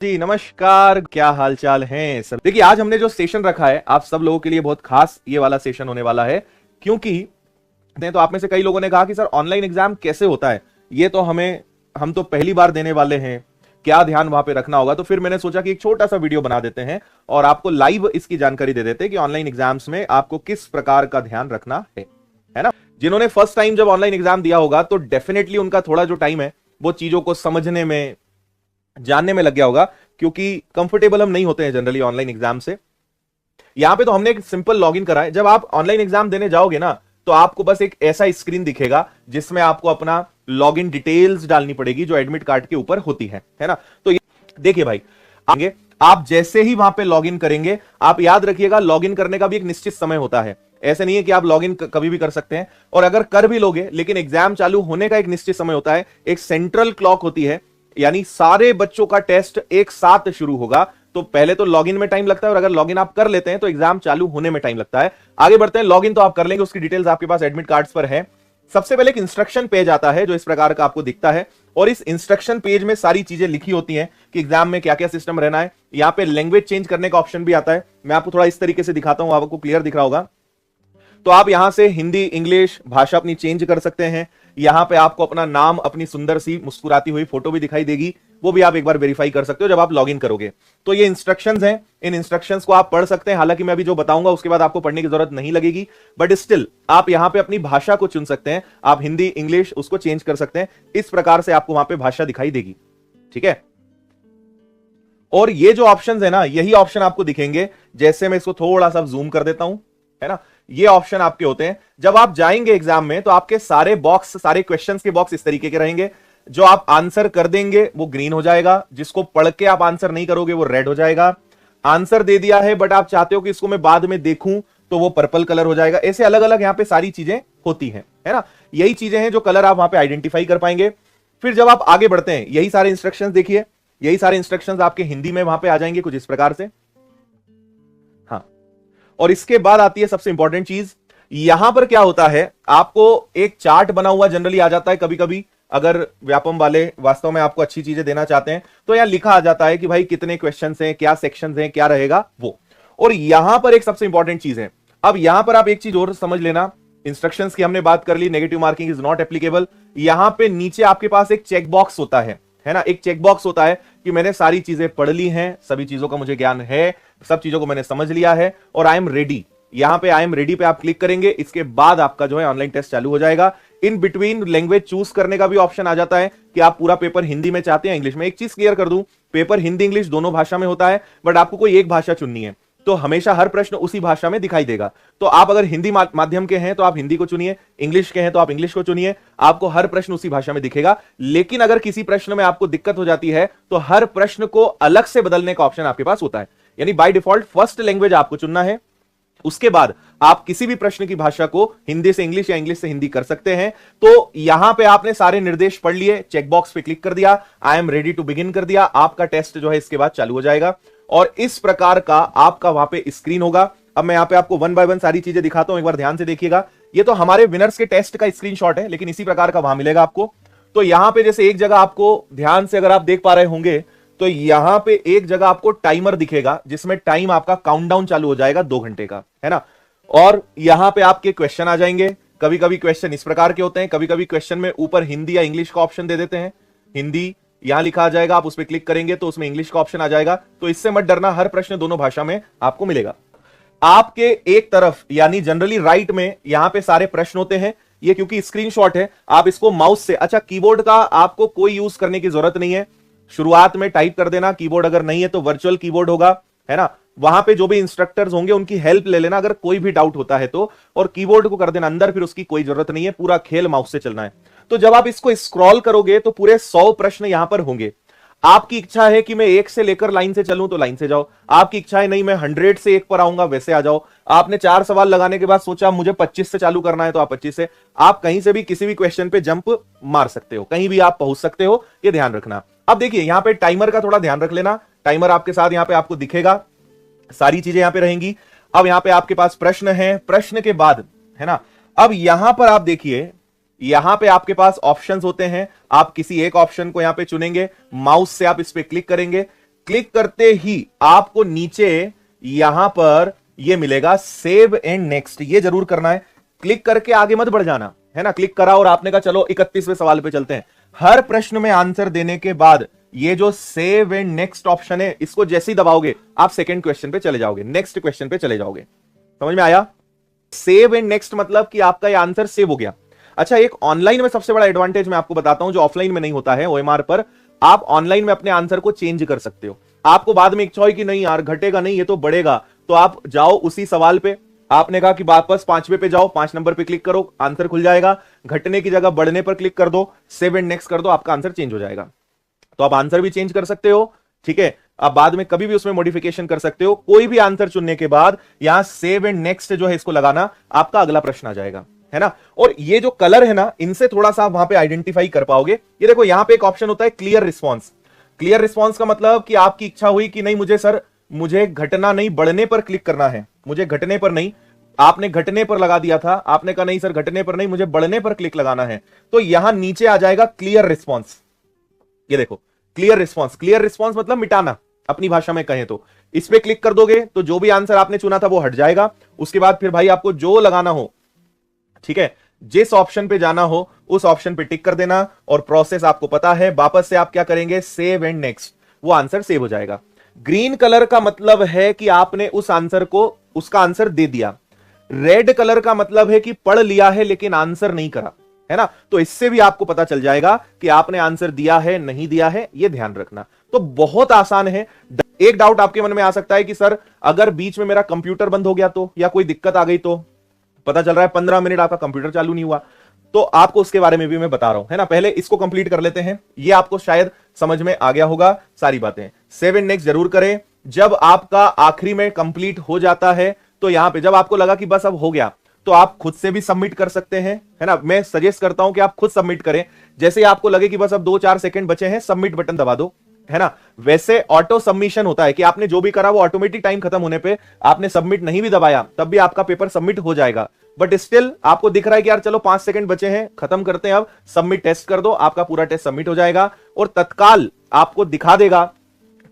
जी नमस्कार, क्या हाल चाल है सब। देखिए आज हमने जो सेशन रखा है आप सब लोगों के लिए बहुत खास ये वाला सेशन होने वाला है, क्योंकि तो आप में से कई लोगों ने कहा कि सर ऑनलाइन एग्जाम कैसे होता है, ये तो हम तो पहली बार देने वाले हैं, क्या ध्यान वहां पे रखना होगा। तो फिर मैंने सोचा कि एक छोटा सा वीडियो बना देते हैं और आपको लाइव इसकी जानकारी दे देते हैं कि ऑनलाइन एग्जाम्स में आपको किस प्रकार का ध्यान रखना है ना। जिन्होंने फर्स्ट टाइम जब ऑनलाइन एग्जाम दिया होगा तो डेफिनेटली उनका थोड़ा जो टाइम है वो चीजों को समझने में जानने में लग गया होगा, क्योंकि कंफर्टेबल हम नहीं होते हैं जनरली ऑनलाइन एग्जाम से। यहां पे तो हमने एक सिंपल लॉगिन करा है। जब आप ऑनलाइन एग्जाम देने जाओगे ना तो आपको बस एक ऐसा स्क्रीन दिखेगा जिसमें आपको अपना लॉगिन डिटेल्स डालनी पड़ेगी जो एडमिट कार्ड के ऊपर होती है ना। तो देखिए भाई, आगे आप जैसे ही वहां पे लॉगिन करेंगे, आप याद रखिएगा लॉगिन करने का भी एक निश्चित समय होता है। ऐसे नहीं है कि आप लॉगिन कभी भी कर सकते हैं, और अगर कर भी लोगे लेकिन एग्जाम चालू होने का एक निश्चित समय होता है। एक सेंट्रल क्लॉक होती है, यानी सारे बच्चों का टेस्ट एक साथ शुरू होगा। तो पहले तो लॉगिन में टाइम लगता है, और अगर लॉगिन आप कर लेते हैं तो एग्जाम चालू होने में टाइम लगता है। आगे बढ़ते हैं, लॉगिन तो आप कर लेंगे, उसकी डिटेल्स आपके पास एडमिट कार्ड्स पर है। सबसे पहले एक इंस्ट्रक्शन पेज आता है जो इस प्रकार का आपको दिखता है, और इस इंस्ट्रक्शन पेज में सारी चीजें लिखी होती हैं कि एग्जाम में क्या क्या सिस्टम रहना है। यहां पे लैंग्वेज चेंज करने का ऑप्शन भी आता है, मैं आपको थोड़ा इस तरीके से दिखाता हूं, आपको क्लियर दिख रहा होगा। तो आप यहां से हिंदी इंग्लिश भाषा अपनी चेंज कर सकते हैं। यहां पे आपको अपना नाम, अपनी सुंदर सी मुस्कुराती हुई फोटो भी दिखाई देगी, वो भी आप एक बार वेरीफाई कर सकते हो जब आप लॉगिन करोगे। तो ये इंस्ट्रक्शंस हैं, इन इंस्ट्रक्शंस को आप पढ़ सकते हैं। हालांकि मैं अभी जो बताऊंगा उसके बाद आपको पढ़ने की जरूरत नहीं लगेगी, बट स्टिल आप यहां पे अपनी भाषा को चुन सकते हैं। आप हिंदी इंग्लिश उसको चेंज कर सकते हैं, इस प्रकार से आपको वहां पे भाषा दिखाई देगी। ठीक है, और ये जो ऑप्शंस है ना, यही ऑप्शन आपको दिखेंगे। जैसे मैं इसको थोड़ा सा जूम कर देता हूं, है ना, ये ऑप्शन आपके होते हैं। जब आप जाएंगे एग्जाम में तो आपके सारे बॉक्स, सारे क्वेश्चंस के बॉक्स इस तरीके के रहेंगे। जो आप आंसर कर देंगे वो ग्रीन हो जाएगा, जिसको पढ़ के आप आंसर नहीं करोगे वो रेड हो जाएगा। आंसर दे दिया है बट आप चाहते हो कि इसको मैं बाद में देखूं तो वो पर्पल कलर हो जाएगा। ऐसे अलग अलग यहां पे सारी चीजें होती हैं, है ना। यही चीजें हैं जो कलर आप वहां पे आइडेंटिफाई कर पाएंगे। फिर जब आप आगे बढ़ते हैं, यही सारे इंस्ट्रक्शंस देखिए, यही सारे इंस्ट्रक्शंस आपके हिंदी में वहां पे आ जाएंगे कुछ इस प्रकार से। हाँ, और इसके बाद आती है सबसे इंपॉर्टेंट चीज। यहां पर क्या होता है, आपको एक चार्ट बना हुआ जनरली आ जाता है। कभी कभी अगर व्यापम वाले वास्तव में आपको अच्छी चीजें देना चाहते हैं तो यहां लिखा आ जाता है कि भाई कितने क्वेश्चंस हैं, क्या सेक्शंस हैं, क्या रहेगा वो। और यहां पर एक सबसे इंपॉर्टेंट चीज है। अब यहां पर आप एक चीज और समझ लेना, इंस्ट्रक्शंस की हमने बात कर ली, negative marking is not applicable. यहां पे नीचे आपके पास एक चेक बॉक्स होता है ना, एक चेक बॉक्स होता है कि मैंने सारी चीजें पढ़ ली हैं, सभी चीजों का मुझे ज्ञान है, सब चीजों को मैंने समझ लिया है और आई एम रेडी। यहां पे आई एम रेडी पे आप क्लिक करेंगे, इसके बाद आपका जो है ऑनलाइन टेस्ट चालू हो जाएगा। इन बिटवीन लैंग्वेज चूज करने का भी ऑप्शन आ जाता है कि आप पूरा पेपर हिंदी में चाहते हैं इंग्लिश में। एक चीज क्लियर कर दूं, पेपर हिंदी इंग्लिश दोनों भाषा में होता है, बट आपको कोई एक भाषा चुननी है तो हमेशा हर प्रश्न उसी भाषा में दिखाई देगा। तो आप अगर हिंदी माध्यम के हैं तो आप हिंदी को चुनिए, इंग्लिश के हैं तो आप इंग्लिश को चुनिए, आपको हर प्रश्न उसी भाषा में दिखेगा। लेकिन अगर किसी प्रश्न में आपको दिक्कत हो जाती है तो हर प्रश्न को अलग से बदलने का ऑप्शन आपके पास होता है। यानी बाय डिफॉल्ट फर्स्ट लैंग्वेज आपको चुनना है, उसके बाद आप किसी भी प्रश्न की भाषा को हिंदी से इंग्लिश या इंग्लिश से हिंदी कर सकते हैं। तो यहां पे आपने सारे निर्देश पढ़ लिए, चेक बॉक्स पे क्लिक कर दिया, I am ready to begin कर दिया, आपका टेस्ट जो है इसके बाद चालू हो जाएगा। और इस प्रकार का आपका वहां पे स्क्रीन होगा। अब मैं यहां पे आपको वन बाय वन सारी चीजें दिखाता हूं, एक बार ध्यान से देखिएगा। ये तो हमारे विनर्स के टेस्ट का स्क्रीनशॉट है, लेकिन इसी प्रकार का वहां मिलेगा आपको। तो यहां पे जैसे एक जगह आपको ध्यान से अगर आप देख पा रहे होंगे तो यहां पे एक जगह आपको टाइमर दिखेगा जिसमें टाइम आपका काउंटडाउन चालू हो जाएगा 2 घंटे का, है ना। और यहां पे आपके क्वेश्चन आ जाएंगे। कभी कभी क्वेश्चन इस प्रकार के होते हैं, कभी कभी क्वेश्चन में ऊपर हिंदी या इंग्लिश का ऑप्शन दे देते हैं। हिंदी यहां लिखा आ जाएगा, आप उस पर क्लिक करेंगे तो उसमें इंग्लिश का ऑप्शन आ जाएगा। तो इससे मत डरना, हर प्रश्न दोनों भाषा में आपको मिलेगा। आपके एक तरफ यानी जनरली राइट में यहां पे सारे प्रश्न होते हैं। ये क्योंकि स्क्रीनशॉट है, आप इसको माउस से, अच्छा कीबोर्ड का आपको कोई यूज करने की जरूरत नहीं है। शुरुआत में टाइप कर देना, कीबोर्ड अगर नहीं है तो वर्चुअल कीबोर्ड होगा, है ना। वहां पे जो भी इंस्ट्रक्टर्स होंगे उनकी हेल्प ले लेना अगर कोई भी डाउट होता है तो, और कीबोर्ड को कर देना अंदर, फिर उसकी कोई जरूरत नहीं है, पूरा खेल माउस से चलना है। तो जब आप इसको स्क्रॉल करोगे तो पूरे 100 प्रश्न यहां पर होंगे। आपकी इच्छा है कि मैं 1 से लेकर लाइन से चलूं तो लाइन से जाओ, आपकी इच्छा है नहीं मैं 100 से 1 पर आऊंगा, वैसे आ जाओ। आपने 4 सवाल लगाने के बाद सोचा मुझे 25 से चालू करना है तो आप 25 से, आप कहीं से भी किसी भी क्वेश्चन पे जंप मार सकते हो, कहीं भी आप पहुंच सकते हो, ये ध्यान रखना। अब देखिए यहां पे टाइमर का थोड़ा ध्यान रख लेना, टाइमर आपके साथ यहां पे आपको दिखेगा, सारी चीजें यहां पे रहेंगी। अब यहां पे आपके पास प्रश्न है, प्रश्न के बाद, है ना, अब यहां पर आप देखिए यहां पे आपके पास ऑप्शंस होते हैं, आप किसी एक ऑप्शन को यहां पे चुनेंगे, माउस से आप इस पे क्लिक करेंगे, क्लिक करते ही आपको नीचे यहां पर ये मिलेगा सेव एंड नेक्स्ट, ये जरूर करना है। क्लिक करके आगे मत बढ़ जाना, है ना। क्लिक करा और आपने कहा चलो 31वें सवाल पे चलते हैं। हर प्रश्न में आंसर देने के बाद ये जो सेव एंड नेक्स्ट ऑप्शन है, इसको जैसे ही दबाओगे आप सेकंड क्वेश्चन पे चले जाओगे, नेक्स्ट क्वेश्चन पे चले जाओगे। समझ में आया? सेव एंड नेक्स्ट मतलब कि आपका ये आंसर सेव हो गया। अच्छा, एक ऑनलाइन में सबसे बड़ा एडवांटेज मैं आपको बताता हूं जो ऑफलाइन में नहीं होता है। ओएमआर पर आप ऑनलाइन में अपने आंसर को चेंज कर सकते हो। आपको बाद में इच्छा हो कि नहीं यार घटेगा नहीं, ये तो बढ़ेगा, तो आप जाओ उसी सवाल पे, आपने कहा कि वापस 5वें पे जाओ, 5 नंबर पे क्लिक करो, आंसर खुल जाएगा। घटने की जगह बढ़ने पर क्लिक कर दो, सेव एंड नेक्स्ट कर दो, आपका आंसर चेंज हो जाएगा। तो आप आंसर भी चेंज कर सकते हो, ठीक है। आप बाद में कभी भी उसमें मॉडिफिकेशन कर सकते हो। कोई भी आंसर चुनने के बाद यहां सेव एंड नेक्स्ट जो है इसको लगाना, आपका अगला प्रश्न आ जाएगा, है ना। और ये जो कलर है ना, इनसे थोड़ा सा आप वहां पे आइडेंटिफाई कर पाओगे। ये देखो यहां पे एक ऑप्शन होता है क्लियर रिस्पॉन्स। क्लियर रिस्पॉन्स का मतलब कि आपकी इच्छा हुई कि नहीं मुझे सर, मुझे घटना नहीं बढ़ने पर क्लिक करना है, मुझे घटने पर नहीं। आपने घटने पर लगा दिया था, आपने कहा नहीं सर घटने पर नहीं, मुझे बढ़ने पर क्लिक लगाना है, तो यहां नीचे आ जाएगा क्लियर रिस्पॉन्स। ये देखो क्लियर रिस्पॉन्स, क्लियर रिस्पॉन्स मतलब मिटाना, अपनी भाषा में कहें तो। इस पे क्लिक कर दोगे तो जो भी आंसर आपने चुना था वो हट जाएगा। उसके बाद फिर भाई आपको जो लगाना हो, ठीक है, जिस ऑप्शन पे जाना हो उस ऑप्शन पे टिक कर देना, और प्रोसेस आपको पता है। वापस से आप क्या करेंगे, सेव एंड नेक्स्ट, वो आंसर सेव हो जाएगा। ग्रीन कलर का मतलब है कि आपने उस आंसर को, उसका आंसर दे दिया। रेड कलर का मतलब है कि पढ़ लिया है लेकिन आंसर नहीं करा, है ना। तो इससे भी आपको पता चल जाएगा कि आपने आंसर दिया है नहीं दिया है, ये ध्यान रखना। तो बहुत आसान है। एक डाउट आपके मन में आ सकता है कि सर अगर बीच में मेरा कंप्यूटर बंद हो गया तो, या कोई दिक्कत आ गई तो, पता चल रहा है 15 मिनट आपका कंप्यूटर चालू नहीं हुआ, तो आपको उसके बारे में भी मैं बता रहा हूं, है ना। पहले इसको कंप्लीट कर लेते हैं, ये आपको शायद समझ में आ गया होगा सारी बातें। सेव एंड नेक्स्ट जरूर करें। जब आपका आखिरी में कंप्लीट हो जाता है तो यहां पे जब आपको लगा कि बस अब हो गया, तो आप खुद से भी सबमिट कर सकते हैं, है ना। मैं सजेस्ट करता हूं कि आप खुद सबमिट करें। जैसे ही आपको लगे कि बस अब 2-4 सेकंड बचे हैं, सबमिट बटन दबा दो, है ना। वैसे ऑटो सबमिशन होता है कि आपने जो भी करा वो ऑटोमेटिक टाइम खत्म होने पे आपने सबमिट नहीं भी दबाया तब भी आपका पेपर सबमिट हो जाएगा। बट स्टिल आपको दिख रहा है कि यार चलो 5 सेकंड बचे हैं, खत्म करते हैं, अब सबमिट टेस्ट कर दो, आपका पूरा टेस्ट सबमिट हो जाएगा और तत्काल आपको दिखा देगा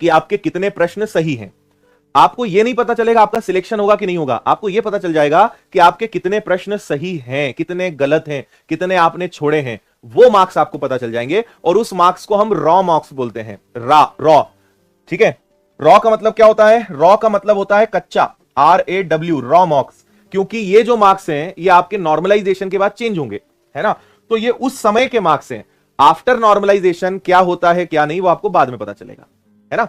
कि आपके कितने प्रश्न सही हैं। आपको यह नहीं पता चलेगा आपका सिलेक्शन होगा कि नहीं होगा, आपको यह पता चल जाएगा कि आपके कितने प्रश्न सही हैं, कितने गलत हैं, कितने आपने छोड़े हैं, वो मार्क्स आपको पता चल जाएंगे। और उस मार्क्स को हम रॉ मार्क्स बोलते हैं, रॉ, ठीक है। रॉ का मतलब क्या होता है, रॉ का मतलब होता है कच्चा, RAW, रॉ मार्क्स। क्योंकि ये जो मार्क्स हैं ये आपके नॉर्मलाइजेशन के बाद चेंज होंगे, है ना। तो ये उस समय के मार्क्स हैं। आफ्टर नॉर्मलाइजेशन क्या होता है क्या नहीं वो आपको बाद में पता चलेगा, है ना।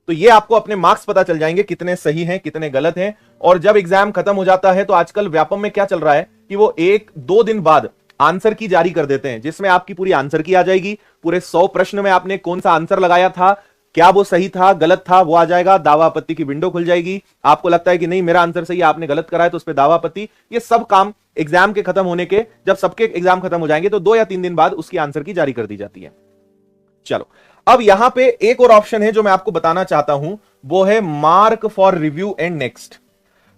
तो ये आपको अपने मार्क्स पता चल जाएंगे कितने सही हैं कितने गलत हैं। और जब एग्जाम खत्म हो जाता है तो आजकल व्यापम में क्या चल रहा है कि वो 1-2 दिन बाद आंसर की जारी कर देते हैं, जिसमें आपकी पूरी आंसर की आ जाएगी। पूरे 100 प्रश्न में आपने कौन सा आंसर लगाया था, क्या वो सही था गलत था, वो आ जाएगा। दावा आपत्ति की विंडो खुल जाएगी। आपको लगता है कि नहीं मेरा आंसर सही है, आपने गलत करा है, तो उस पर दावा आपत्ति। ये सब काम एग्जाम के खत्म होने के, जब सबके एग्जाम खत्म हो जाएंगे तो 2 या 3 दिन बाद उसकी आंसर की जारी कर दी जाती है। चलो, अब यहां पे एक और ऑप्शन है जो मैं आपको बताना चाहता हूं, वो है mark for review and next.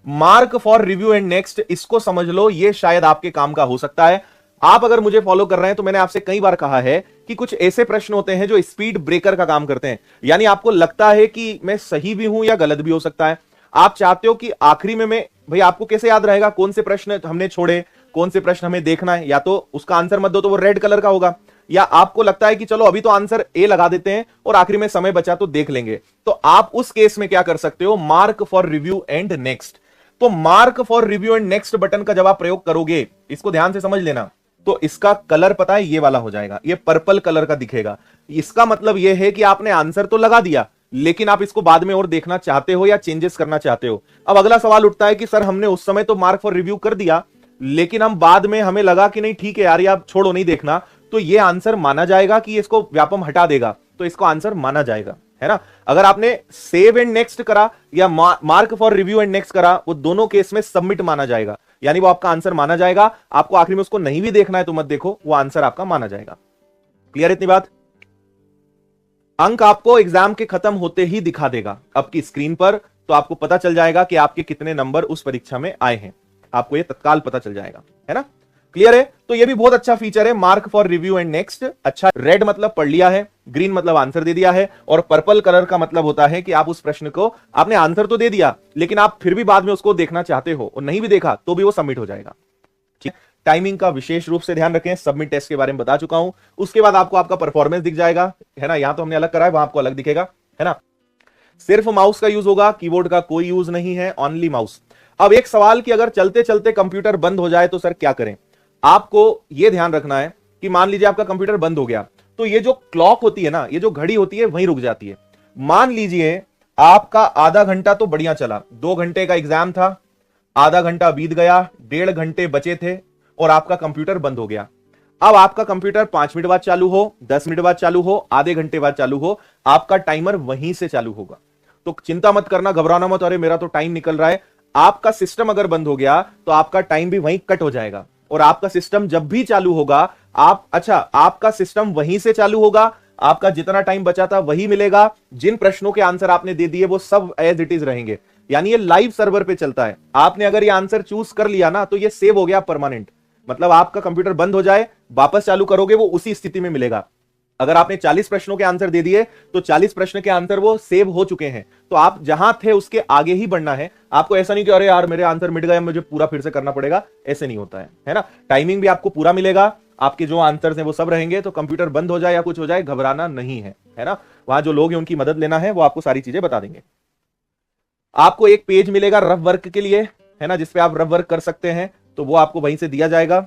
Mark for review and next, इसको समझ लो, ये शायद आपके काम का हो सकता है। आप अगर मुझे फॉलो कर रहे हैं तो मैंने आपसे कई बार कहा है कि कुछ ऐसे प्रश्न होते हैं जो स्पीड ब्रेकर का काम करते हैं। यानी आपको लगता है कि मैं सही भी हूं या गलत भी हो सकता है। आप चाहते हो कि आखिरी में मैं, भाई आपको कैसे याद रहेगा कौन से प्रश्न हमने छोड़े, कौन से प्रश्न हमें देखना है। या तो उसका आंसर मत दो तो वो रेड कलर का होगा, या आपको लगता है कि चलो अभी तो आंसर ए लगा देते हैं और आखिरी में समय बचा तो देख लेंगे, तो आप उस केस में क्या कर सकते हो, mark for review and next. तो mark for review and next button का जब आप प्रयोग करोगे, इसको ध्यान से समझ लेना, तो इसका कलर पता है ये वाला हो जाएगा, ये पर्पल कलर का दिखेगा। इसका मतलब ये है कि आपने आंसर तो लगा दिया लेकिन आप इसको बाद में और देखना चाहते हो या चेंजेस करना चाहते हो। अब अगला सवाल उठता है कि सर हमने उस समय तो मार्क फॉर रिव्यू कर दिया लेकिन हम बाद में हमें लगा कि नहीं ठीक है यार, ये आप छोड़ो नहीं देखना, तो ये आंसर माना जाएगा कि इसको व्यापम हटा देगा, तो इसको आंसर माना जाएगा, है ना। अगर आपने सेव एंड नेक्स्ट करा या mark for review and next करा, वो दोनों केस में सबमिट माना जाएगा, यानी वो आपका आंसर माना जाएगा। आपको आखिरी में उसको नहीं भी देखना है तो मत देखो, वो आंसर आपका माना जाएगा। क्लियर इतनी बात? अंक आपको एग्जाम के खत्म होते ही दिखा देगा आपकी स्क्रीन पर, तो आपको पता चल जाएगा कि आपके कितने नंबर उस परीक्षा में आए हैं, आपको ये तत्काल पता चल जाएगा, है ना। क्लियर है? तो ये भी बहुत अच्छा फीचर है, mark for review and next. अच्छा, रेड मतलब पढ़ लिया है, ग्रीन मतलब आंसर दे दिया है, और पर्पल कलर का मतलब होता है कि आप उस प्रश्न को, आपने आंसर तो दे दिया लेकिन आप फिर भी बाद में उसको देखना चाहते हो और नहीं भी देखा तो भी वो सबमिट हो जाएगा। ठीक, टाइमिंग का विशेष रूप से ध्यान रखें, सबमिट टेस्ट के बारे में बता चुका हूं। उसके बाद आपको आपका परफॉर्मेंस दिख जाएगा, है ना, यहां तो हमने अलग करा है, वहां आपको अलग दिखेगा, है ना। सिर्फ माउस का यूज होगा, कीबोर्ड का कोई यूज नहीं है, ओनली माउस। अब एक सवाल कि अगर चलते चलते कंप्यूटर बंद हो जाए तो सर क्या करें? आपको यह ध्यान रखना है कि मान लीजिए आपका कंप्यूटर बंद हो गया, तो ये जो क्लॉक होती है ना, ये जो घड़ी होती है वहीं रुक जाती है। मान लीजिए आपका आधा घंटा तो बढ़िया चला, 2 घंटे का एग्जाम था, आधा घंटा बीत गया, 1.5 घंटे बचे थे और आपका कंप्यूटर बंद हो गया। अब आपका कंप्यूटर 5 मिनट बाद चालू हो, 10 मिनट बाद चालू हो, आधे घंटे बाद चालू हो, आपका टाइमर वहीं से चालू होगा। तो चिंता मत करना, घबराना मत, अरे मेरा तो टाइम निकल रहा है। आपका सिस्टम अगर बंद हो गया तो आपका टाइम भी वहीं कट हो जाएगा, और आपका सिस्टम जब भी चालू होगा, आपका सिस्टम वहीं से चालू होगा, आपका जितना टाइम बचा था वही मिलेगा, जिन प्रश्नों के आंसर आपने दे दिए वो सब एज इट इज रहेंगे। यानी ये लाइव सर्वर पे चलता है। आपने अगर ये आंसर चूज कर लिया ना तो ये सेव हो गया परमानेंट, मतलब आपका कंप्यूटर बंद हो जाए, वापस चालू करोगे वो उसी स्थिति में मिलेगा। अगर आपने 40 प्रश्नों के आंसर दे दिए तो 40 प्रश्न के आंसर वो सेव हो चुके हैं, तो आप जहां थे उसके आगे ही बढ़ना है। आपको ऐसा नहीं कि अरे यार मेरे आंसर मिट गए, मुझे पूरा फिर से करना पड़ेगा, ऐसे नहीं होता है ना। टाइमिंग भी आपको पूरा मिलेगा, आपके जो आंसर्स हैं वो सब रहेंगे, तो कंप्यूटर बंद हो जाए या कुछ हो जाए घबराना नहीं है ना। वहां जो लोग हैं उनकी मदद लेना है, वो आपको सारी चीजें बता देंगे। आपको एक पेज मिलेगा रफ वर्क के लिए, है ना, जिसपे आप रफ वर्क कर सकते हैं, तो वो आपको वहीं से दिया जाएगा।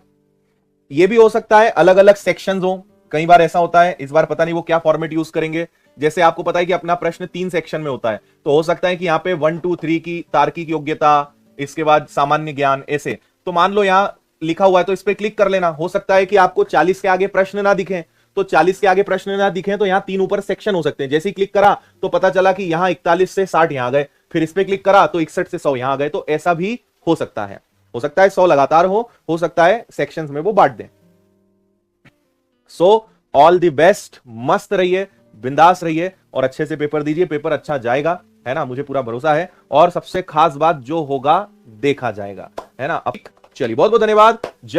ये भी हो सकता है अलग अलग सेक्शंस हो, कई बार ऐसा होता है, इस बार पता नहीं वो क्या फॉर्मेट यूज करेंगे। जैसे आपको पता है कि अपना प्रश्न 3 सेक्शन में होता है, तो हो सकता है कि यहाँ पे 1 2 3 की तार्किक योग्यता, इसके बाद सामान्य ज्ञान, ऐसे। तो मान लो यहाँ लिखा हुआ है तो इस पर क्लिक कर लेना। हो सकता है कि आपको 40 के आगे प्रश्न ना दिखें, तो 40 के आगे प्रश्न ना दिखें तो यहाँ 3 ऊपर सेक्शन हो सकते हैं। जैसे ही क्लिक करा तो पता चला कि यहाँ 41 से 60 यहाँ गए, फिर इस पे क्लिक करा तो 61 से 100 यहाँ गए, तो ऐसा भी हो सकता है। हो सकता है 100 लगातार हो सकता है सेक्शंस में वो बांट दें। सो ऑल द बेस्ट, मस्त रहिए, बिंदास रहिए और अच्छे से पेपर दीजिए, पेपर अच्छा जाएगा, है ना, मुझे पूरा भरोसा है। और सबसे खास बात जो होगा देखा जाएगा, है ना। अब चलिए, बहुत बहुत धन्यवाद। जय